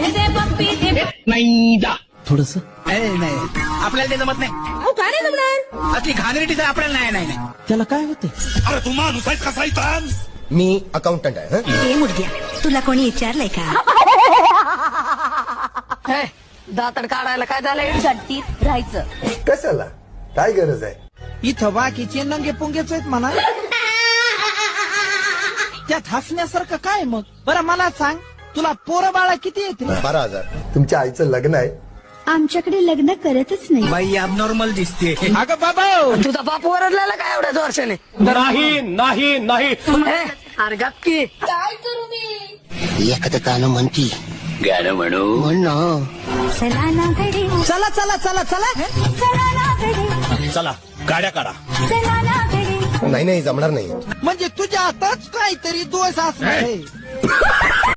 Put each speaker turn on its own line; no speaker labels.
नाही जा
थोडस
नाही आपल्याला ते जमत नाही.
अहो काय नाही जमणार.
असली घाणेरडी तर आपल्याला नाही नाही
त्याला काय होते.
अरे तू माणूस आहेस कसा इथं?
मी अकाउंटंट आहे हं?
ए मुडद्या तुला कोणी विचारलंय का?
दातड काढायला काय झालंय.
गट्टीत राहायचं.
कशाला काय गरज आहे.
इथं बाकीचे नंगे पुंगेच आहेत म्हणा. त्यात हसण्यासारखं काय मग. बरं मला सांग तुला पोरं बाळा किती येते.
12,000. तुमच्या आईचं लग्न आहे.
आमच्याकडे लग्न करतच नाही.
बाई ॲबनॉर्मल दिसते.
अगं बाबा
तुझा बाप ओरडलेला काय एवढ्याच वर्षाने.
नाही नाही नाही
अरे गप्पी.
काय करू मी.
एखादं गाणं म्हणती.
गाणं म्हणू
चला ना घडी.
चला चला चला चला.
चला ना घडी.
चला गाड्या काढा.
चला ना घडी.
नाही जमणार नाही.
म्हणजे तुझ्या हातात काहीतरी दोष असणार आहे.